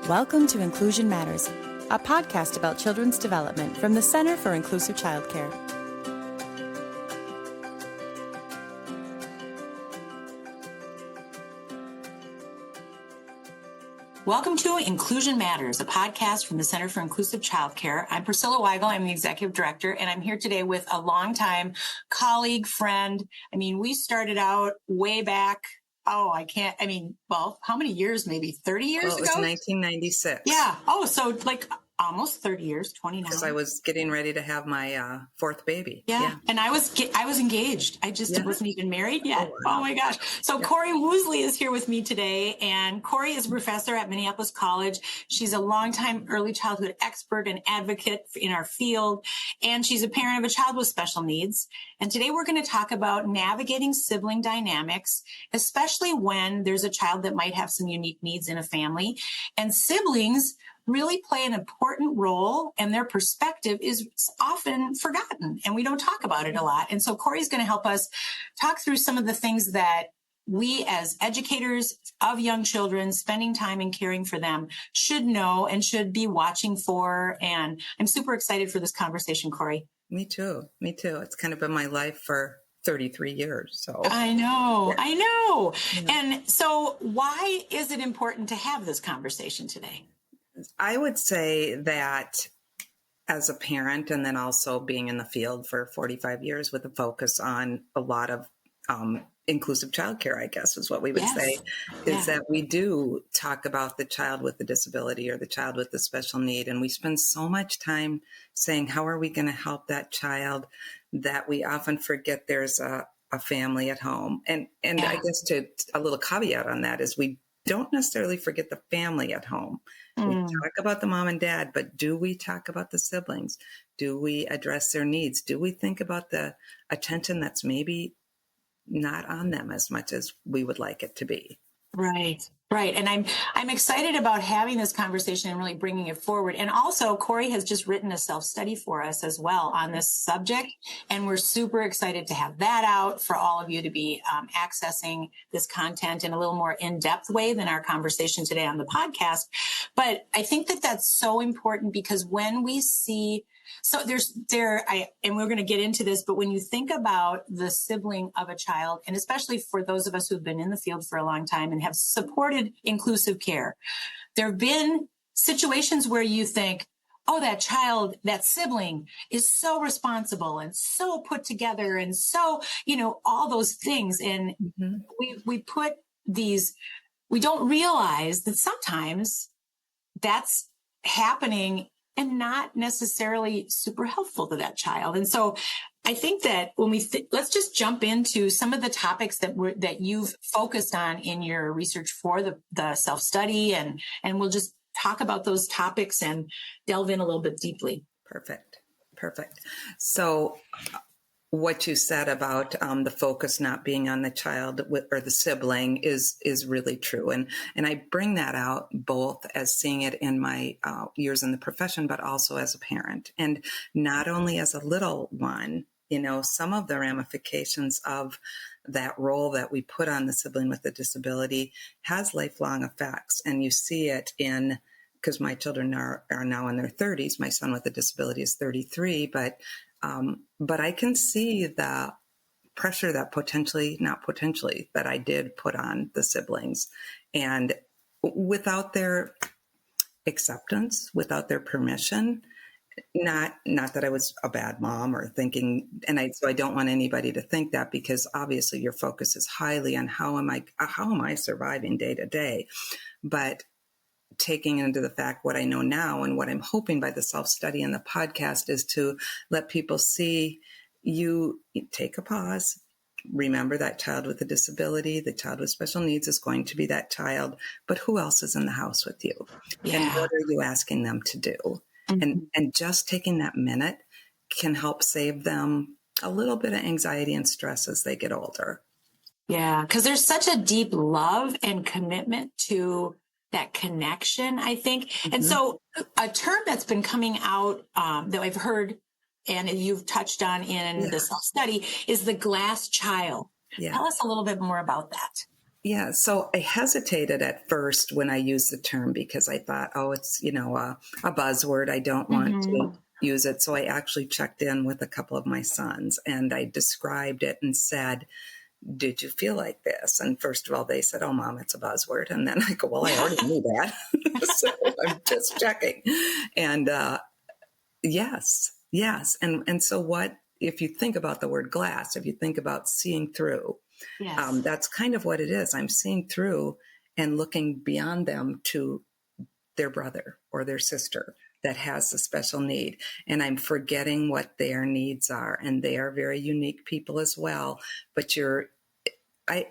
Welcome to Inclusion Matters, a podcast about children's development from the Center for Inclusive Childcare. Welcome to Inclusion Matters, a podcast from the Center for Inclusive Childcare. I'm Priscilla Weigel. I'm the executive director, and I'm here today with a longtime colleague, friend. We started out way back. How many years? Maybe 30 years ago? Well, it was 1996. Yeah. So almost 30 years, 29. Because I was getting ready to have my fourth baby. Yeah. And I was engaged. I just wasn't even married yet. Oh my gosh. So Cory Woosley is here with me today. And Cory is a professor at Minneapolis College. She's a longtime early childhood expert and advocate in our field. And she's a parent of a child with special needs. And today we're going to talk about navigating sibling dynamics, especially when there's a child that might have some unique needs in a family. And siblings really play an important role, and their perspective is often forgotten, and we don't talk about it a lot. And so Cory's going to help us talk through some of the things that we as educators of young children spending time and caring for them should know and should be watching for. And I'm super excited for this conversation, Cory. Me too. It's kind of been my life for 33 years. So I know. Yeah. And so why is it important to have this conversation today? I would say that as a parent, and then also being in the field for 45 years with a focus on a lot of inclusive childcare, I guess is what we would say, is that we do talk about the child with the disability or the child with the special need. And we spend so much time saying, how are we going to help that child, that we often forget there's a family at home. And I guess a little caveat on that is we don't necessarily forget the family at home. We talk about the mom and dad, but do we talk about the siblings? Do we address their needs? Do we think about the attention that's maybe not on them as much as we would like it to be? Right. And I'm excited about having this conversation and really bringing it forward. And also, Cory has just written a self-study for us as well on this subject. And we're super excited to have that out for all of you to be accessing this content in a little more in-depth way than our conversation today on the podcast. But I think that that's so important because when we see and we're going to get into this, but when you think about the sibling of a child, and especially for those of us who've been in the field for a long time and have supported inclusive care, there have been situations where you think, oh, that child, that sibling is so responsible and so put together and so, all those things. And we don't realize that sometimes that's happening and not necessarily super helpful to that child. And so I think that when let's just jump into some of the topics that you've focused on in your research for the self-study, and we'll just talk about those topics and delve in a little bit deeply. Perfect. So what you said about the focus not being on the child or the sibling is really true. And I bring that out both as seeing it in my years in the profession, but also as a parent. And not only as a little one, some of the ramifications of that role that we put on the sibling with a disability has lifelong effects. And you see it because my children are now in their 30s. My son with a disability is 33, but I can see the pressure that that I did put on the siblings, and without their acceptance, without their permission, not that I was a bad mom or thinking, so I don't want anybody to think that, because obviously your focus is highly on how am I surviving day to day, but taking into the fact what I know now and what I'm hoping by the self-study and the podcast is to let people see, you take a pause, remember that child with a disability, the child with special needs is going to be that child, but who else is in the house with you? Yeah. And what are you asking them to do? And just taking that minute can help save them a little bit of anxiety and stress as they get older. Yeah, because there's such a deep love and commitment to that connection, I think. And so a term that's been coming out that I've heard and you've touched on in the self-study is the glass child. Tell us a little bit more about that. Yeah, so I hesitated at first when I used the term because I thought, oh, it's, a buzzword. I don't want to use it. So I actually checked in with a couple of my sons and I described it and said, did you feel like this? And first of all, they said, oh, Mom, it's a buzzword. And then I go, well, I already knew that. So I'm just checking. And yes. And so what, if you think about the word glass, if you think about seeing through, Yes. that's kind of what it is. I'm seeing through and looking beyond them to their brother or their sister that has a special need. And I'm forgetting what their needs are. And they are very unique people as well. But I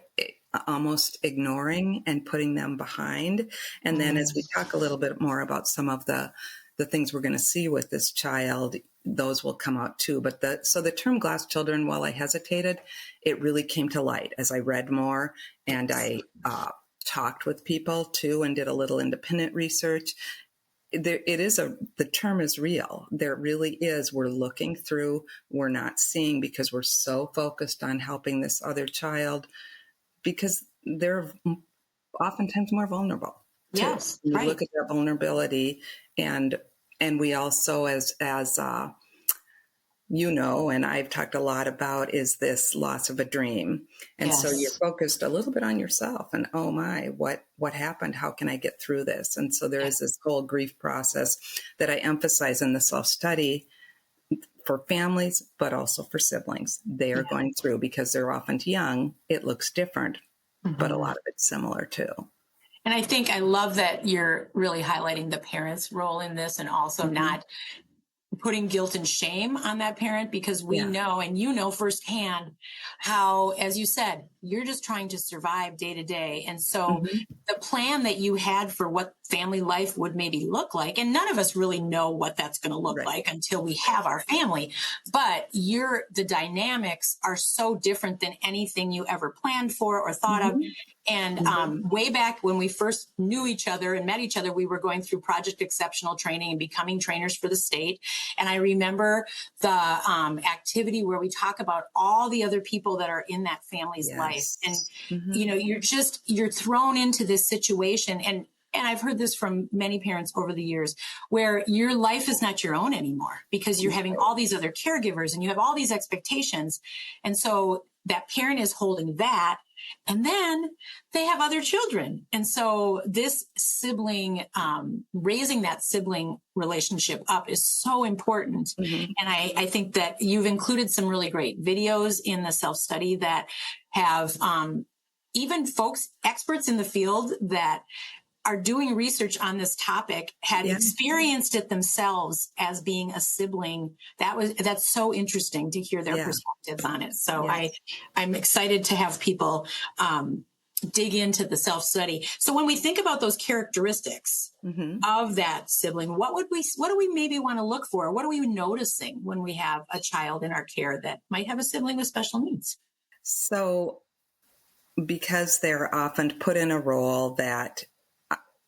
almost ignoring and putting them behind. And then as we talk a little bit more about some of the things we're going to see with this child, those will come out too. But so the term glass children, while I hesitated, it really came to light as I read more and I talked with people too and did a little independent research. The term is real. There really is. We're looking through, we're not seeing because we're so focused on helping this other child because they're oftentimes more vulnerable. Too. Yes. You right. look at that vulnerability and we also as and I've talked a lot about is this loss of a dream. And so you're focused a little bit on yourself and, oh my, what happened? How can I get through this? And so there is this whole grief process that I emphasize in the self-study for families, but also for siblings. They are going through because they're often young. It looks different, but a lot of it's similar too. And I think I love that you're really highlighting the parents' role in this and also not putting guilt and shame on that parent because we know, and you know firsthand how, as you said, you're just trying to survive day to day. And so the plan that you had for what family life would maybe look like, and none of us really know what that's going to look like until we have our family, but the dynamics are so different than anything you ever planned for or thought of. And way back when we first knew each other and met each other, we were going through Project Exceptional training and becoming trainers for the state. And I remember the activity where we talk about all the other people that are in that family's life. And, you're thrown into this situation. And I've heard this from many parents over the years where your life is not your own anymore because you're having all these other caregivers and you have all these expectations. And so that parent is holding that. And then they have other children. And so this sibling, raising that sibling relationship up is so important. And I think that you've included some really great videos in the self-study that have even folks, experts in the field that are doing research on this topic had experienced it themselves as being a sibling. That's so interesting to hear their perspectives on it. So I'm excited to have people dig into the self-study. So when we think about those characteristics of that sibling, what do we maybe want to look for? What are we noticing when we have a child in our care that might have a sibling with special needs? So because they're often put in a role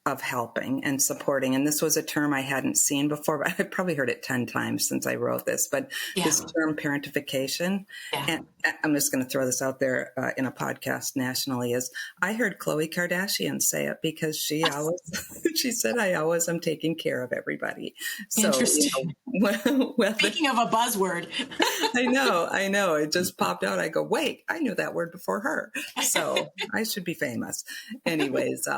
of helping and supporting. And this was a term I hadn't seen before, but I've probably heard it 10 times since I wrote this, but this term parentification, and I'm just going to throw this out there in a podcast nationally, is I heard Khloe Kardashian say it because she said, I always am taking care of everybody. So, interesting. Speaking of a buzzword. I know. It just popped out. I go, wait, I knew that word before her. So I should be famous. Anyways,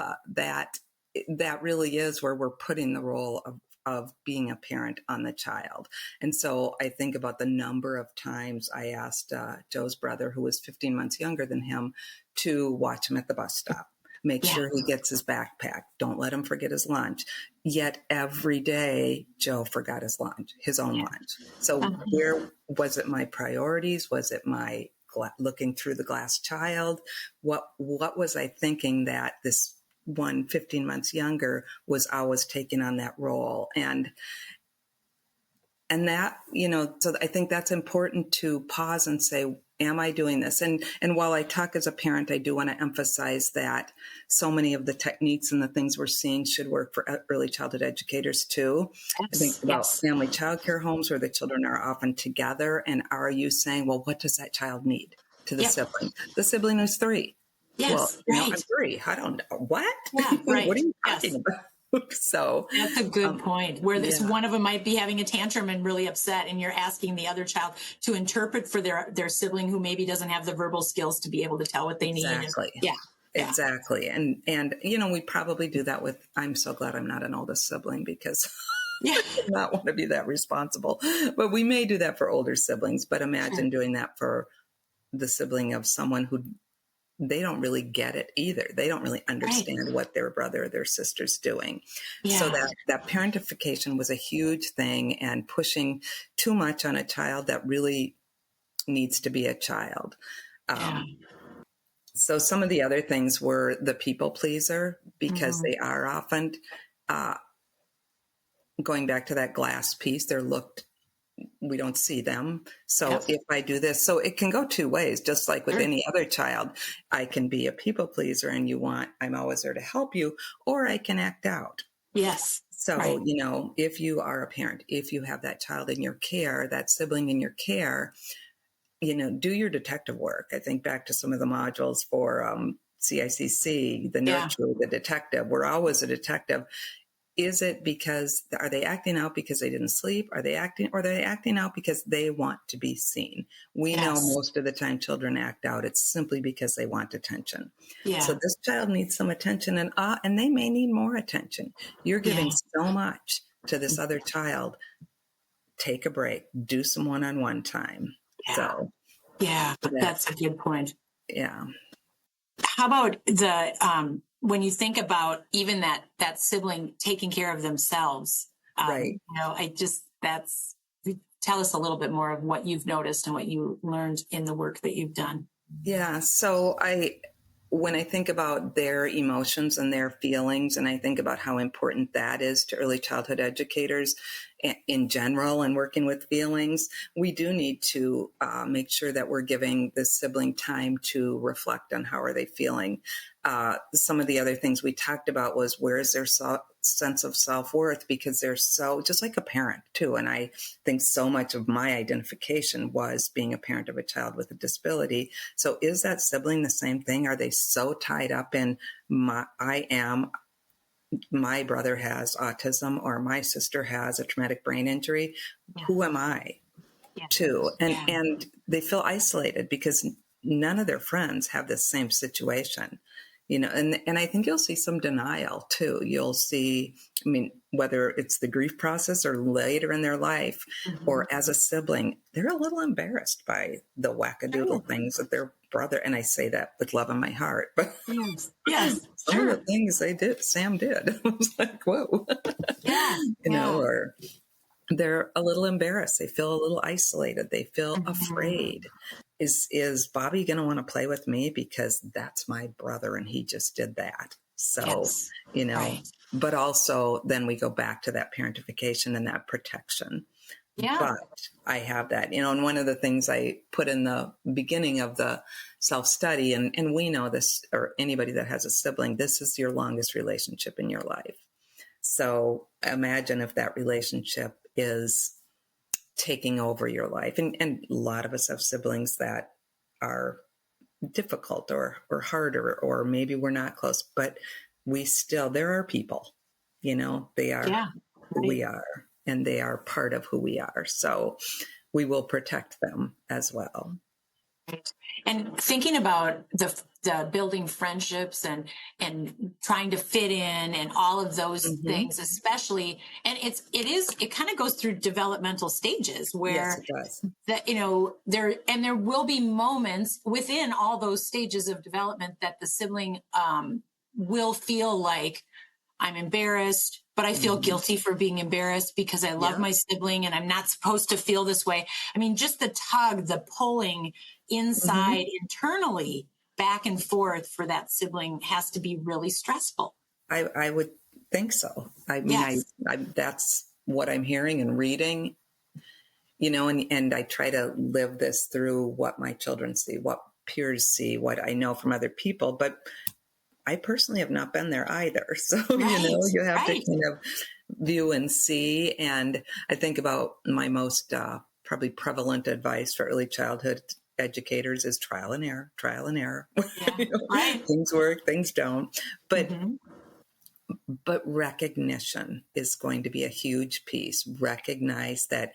that really is where we're putting the role of being a parent on the child. And so I think about the number of times I asked Joe's brother, who was 15 months younger than him, to watch him at the bus stop. Make sure he gets his backpack. Don't let him forget his lunch. Yet every day, Joe forgot his lunch, his own lunch. So where was it my priorities? Was it my looking through the glass child? What was I thinking that this 15 months younger was always taking on that role? And that, so I think that's important to pause and say, am I doing this? And while I talk as a parent, I do want to emphasize that so many of the techniques and the things we're seeing should work for early childhood educators too. I think about family childcare homes where the children are often together. And are you saying, well, what does that child need to the sibling? The sibling is 3. Well, Yes. I'm Right. 3. I don't know. What? Yeah. Right. What are you Yes. talking about? So, That's a good point. Where this yeah, one of them might be having a tantrum and really upset, and you're asking the other child to interpret for their sibling who maybe doesn't have the verbal skills to be able to tell what they need. exactly. Yeah. Yeah. Exactly. And, we probably do that with, I'm so glad I'm not an oldest sibling because Yeah. I would not want to be that responsible, but we may do that for older siblings, but imagine Sure. doing that for the sibling of someone who they don't really get it either. They don't really understand Right. what their brother or their sister's doing. So Yeah. that parentification was a huge thing, and pushing too much on a child that really needs to be a child. Yeah. So some of the other things were the people pleaser, because Mhm. they are often uh, going back to that glass piece. They're looked, we don't see them. So Yep. if I do this, so it can go two ways, just like with Sure. any other child. I can be a people pleaser and I'm always there to help you, or I can act out. Yes. So, Right. if you are a parent, if you have that child in your care, that sibling in your care, do your detective work. I think back to some of the modules for CICC, the Yeah. nurturer, the detective. We're always a detective. Is it because, are they acting out because they didn't sleep? Are they acting out because they want to be seen? We know Yes. most of the time children act out. It's simply because they want attention. Yeah. So this child needs some attention, and they may need more attention. You're giving Yeah. so much to this other child. Take a break, do some one-on-one time. Yeah. So Yeah. that, That's a good point. yeah, How about when you think about even that sibling taking care of themselves? right. Tell us a little bit more of what you've noticed and what you learned in the work that you've done. Yeah. So when I think about their emotions and their feelings, and I think about how important that is to early childhood educators in general and working with feelings, we do need to make sure that we're giving the sibling time to reflect on how are they feeling. Some of the other things we talked about was, where is their sense of self-worth, because they're so, just like a parent too. And I think so much of my identification was being a parent of a child with a disability. So is that sibling the same thing? Are they so tied up in my brother has autism, or my sister has a traumatic brain injury? Yeah. Who am I too? And they feel isolated because none of their friends have the same situation. And I think you'll see some denial too. You'll see, whether it's the grief process or later in their life, or as a sibling, they're a little embarrassed by the wackadoodle things that their brother, and I say that with love in my heart, but Yes. some of the things Sam did, I was like, whoa, Yeah. or they're a little embarrassed. They feel a little isolated. They feel Mhm. afraid. Is Bobby going to want to play with me because that's my brother and he just did that? So, Yes. Right. but also then we go back to that parentification and that protection. Yeah. But I have that, and one of the things I put in the beginning of the self-study, and we know this, or anybody that has a sibling, this is your longest relationship in your life. So imagine if that relationship is taking over your life. And a lot of us have siblings that are difficult or harder, or maybe we're not close, but there are people, they are who we are, and they are part of who we are. So we will protect them as well. And thinking about the building friendships and trying to fit in and all of those things, especially, and it kind of goes through developmental stages where yes, it does. there will be moments within all those stages of development that the sibling will feel like, I'm embarrassed, but I feel guilty for being embarrassed because I love my sibling and I'm not supposed to feel this way. Just the tug, the pulling inside internally back and forth for that sibling has to be really stressful. I would think so. Yes. I that's what I'm hearing and reading, and I try to live this through what my children see, what peers see, what I know from other people, but I personally have not been there either. So, you have to kind of view and see. And I think about my most probably prevalent advice for early childhood educators is trial and error, trial and error. Yeah. Right. Things work, things don't. But Mm-hmm. but recognition is going to be a huge piece. Recognize that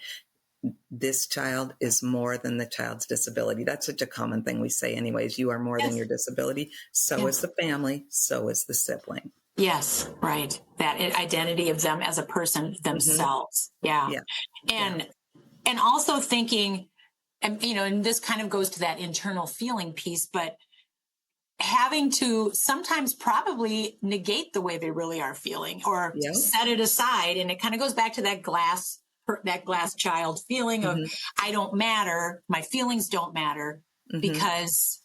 this child is more than the child's disability. That's such a common thing we say anyways. You are more than your disability. So is the family. So is the sibling. Yes, right. That identity of them as a person themselves. Yeah. And also thinking, and and this kind of goes to that internal feeling piece, but having to sometimes probably negate the way they really are feeling or set it aside. And it kind of goes back to that glass child feeling of, I don't matter. My feelings don't matter, because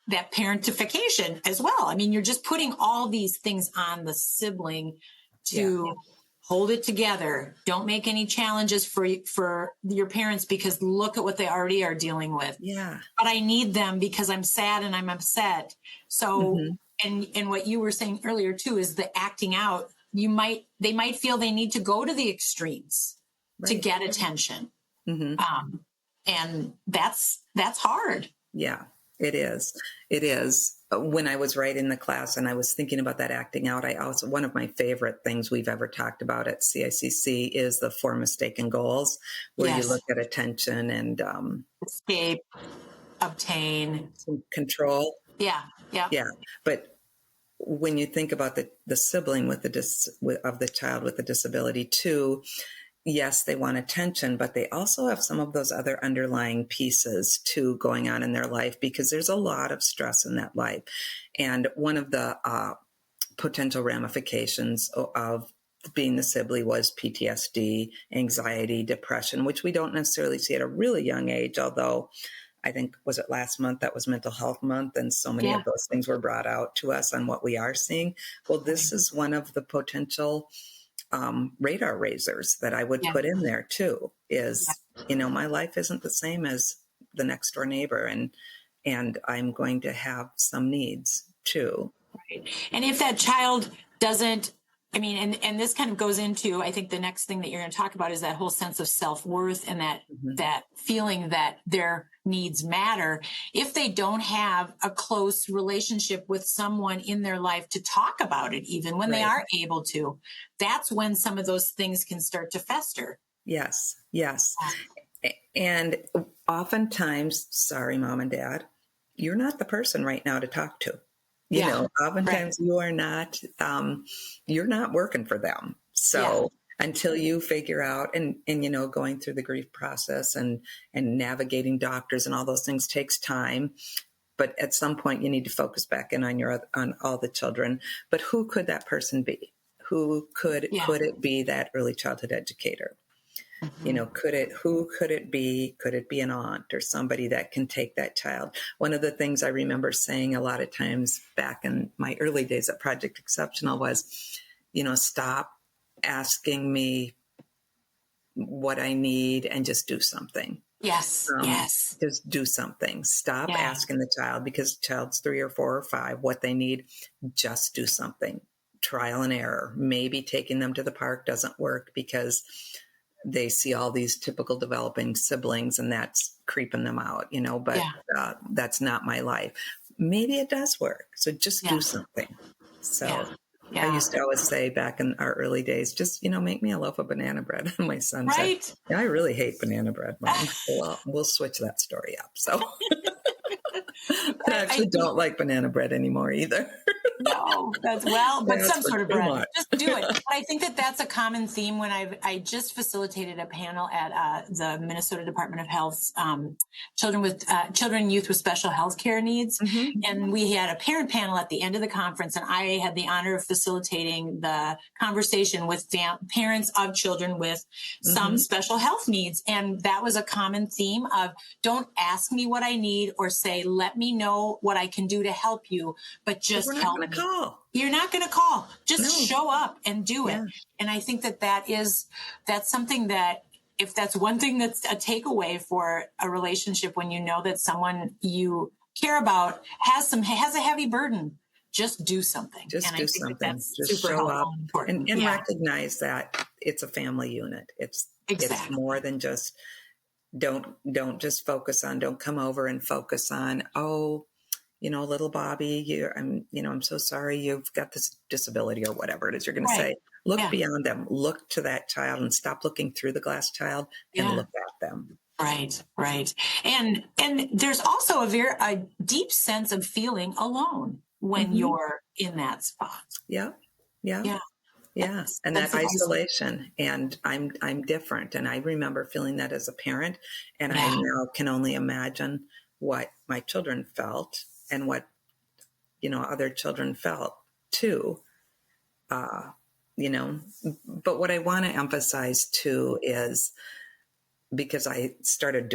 that parentification as well. I mean, you're just putting all these things on the sibling to hold it together. Don't make any challenges for your parents, because look at what they already are dealing with. Yeah. But I need them because I'm sad and I'm upset. So, and what you were saying earlier too, is the acting out. They might feel they need to go to the extremes to get attention. And that's hard. Yeah, it is. It is. When I was writing the class and I was thinking about that acting out, one of my favorite things we've ever talked about at CICC is the 4 mistaken goals, where you look at attention and escape, obtain, control. Yeah. But when you think about the sibling of the child with the disability too, yes, they want attention, but they also have some of those other underlying pieces too going on in their life, because there's a lot of stress in that life. And one of the potential ramifications of being the sibling was PTSD, anxiety, depression, which we don't necessarily see at a really young age, although I think, was it last month that was Mental Health Month, and so many of those things were brought out to us on what we are seeing. Well, this is one of the potential radar raisers that I would put in there too, is, my life isn't the same as the next door neighbor, and I'm going to have some needs too. Right. And if that child doesn't, and this kind of goes into, I think the next thing that you're going to talk about is that whole sense of self-worth and that feeling that their needs matter. If they don't have a close relationship with someone in their life to talk about it, even when they are able to, that's when some of those things can start to fester. Yes. And oftentimes, sorry, mom and dad, you're not the person right now to talk to. Oftentimes you are not, you're not working for them. So until you figure out and going through the grief process and navigating doctors and all those things takes time. But at some point you need to focus back in on all the children. But who could that person be? Who could it be that early childhood educator? Who could it be? Could it be an aunt or somebody that can take that child? One of the things I remember saying a lot of times back in my early days at Project Exceptional was, stop asking me what I need and just do something. Yes. Just do something. Stop asking the child, because the child's 3 or 4 or 5, what they need. Just do something. Trial and error. Maybe taking them to the park doesn't work because they see all these typical developing siblings and that's creeping them out, but that's not my life. Maybe it does work. So just do something. So I used to always say back in our early days, just, make me a loaf of banana bread. And my son said, I really hate banana bread, Mom. Well, we'll switch that story up. So I actually don't like banana bread anymore either. No, but some sort of bread. Just do it. But I think that's a common theme when I just facilitated a panel at the Minnesota Department of Health's children and youth with special health care needs. And we had a parent panel at the end of the conference, and I had the honor of facilitating the conversation with parents of children with some special health needs. And that was a common theme of, don't ask me what I need or say, let me know what I can do to help you, but just help me. You're not going to call. Just show up and do it. And I think that's something that, if that's one thing that's a takeaway for a relationship, when you know that someone you care about has a heavy burden, just do something. Just do something. That's just super show up and yeah. recognize that it's a family unit. It's more than just Don't just don't come over and focus on, oh, little Bobby, I'm so sorry you've got this disability or whatever it is you're going to say. Look beyond them. Look to that child and stop looking through the glass child and look at them. Right. And there's also a deep sense of feeling alone when you're in that spot. Yeah. And that isolation, and I'm different. And I remember feeling that as a parent, and I now can only imagine what my children felt and what, other children felt too. But what I want to emphasize too is, because I started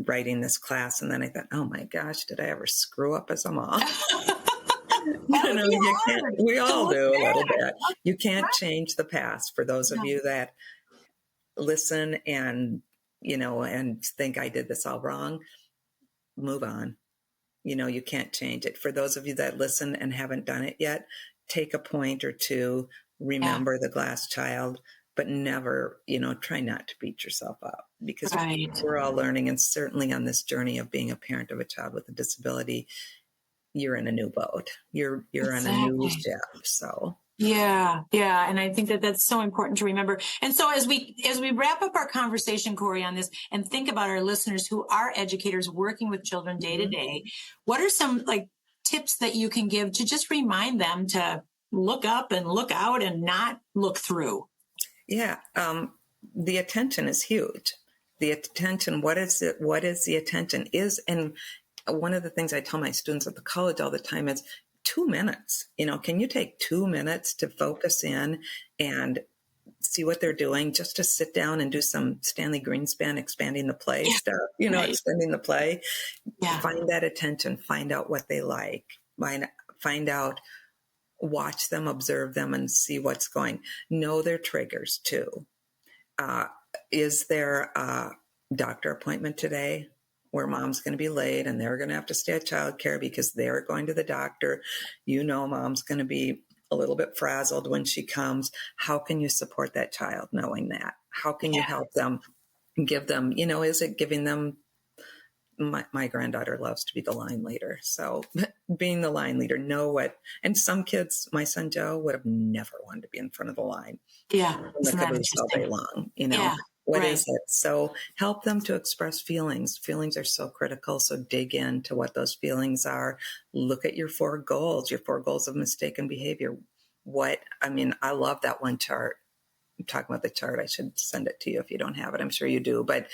writing this class, and then I thought, oh my gosh, did I ever screw up as a mom? You can't, we all do a little bit. You can't change the past. For those of you that listen and, and think I did this all wrong, move on. You can't change it. For those of you that listen and haven't done it yet, take a point or two, remember the glass child, but never, try not to beat yourself up, because we're all learning. And certainly on this journey of being a parent of a child with a disability, you're in a new boat. You're on a new ship. So yeah. And I think that that's so important to remember. And so as we wrap up our conversation, Cory, on this, and think about our listeners who are educators working with children day to day, what are some tips that you can give to just remind them to look up and look out and not look through? Yeah. The attention is huge. The attention, what is the attention is, and one of the things I tell my students at the college all the time is 2 minutes. Can you take 2 minutes to focus in and see what they're doing, just to sit down and do some Stanley Greenspan expanding the play stuff, extending the play. Find that attention, find out what they like, find out, watch them, observe them, and see what's going. Know their triggers too. Is there a doctor appointment today where mom's going to be late and they're going to have to stay at childcare because they're going to the doctor? Mom's going to be a little bit frazzled when she comes. How can you support that child knowing that? How can you help them, give them, is it giving them, my granddaughter loves to be the line leader. So being the line leader, know what, and some kids, my son Joe would have never wanted to be in front of the line. Yeah. In the caboose all day long, What is it? So help them to express feelings. Feelings are so critical. So dig into what those feelings are. Look at your 4 goals of mistaken behavior. I love that one chart. I'm talking about the chart. I should send it to you if you don't have it. I'm sure you do. But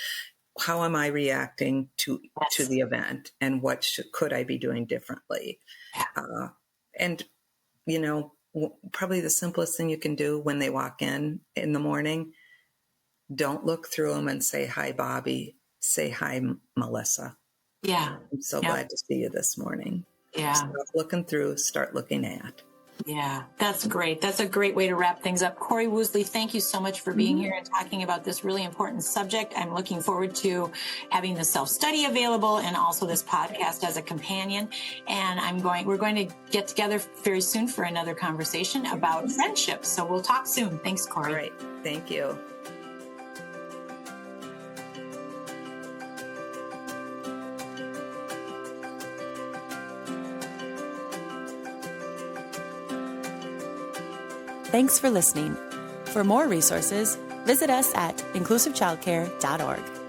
how am I reacting to the event, and what could I be doing differently? And probably the simplest thing you can do when they walk in the morning, don't look through them and say, hi, Bobby. Say, hi, Melissa. Yeah. I'm so glad to see you this morning. Yeah. Stop looking through, start looking at. Yeah, that's great. That's a great way to wrap things up. Cory Woosley, thank you so much for being here and talking about this really important subject. I'm looking forward to having the self-study available and also this podcast as a companion. And we're going to get together very soon for another conversation about friendship. So we'll talk soon. Thanks, Cory. All right. Thank you. Thanks for listening. For more resources, visit us at inclusivechildcare.org.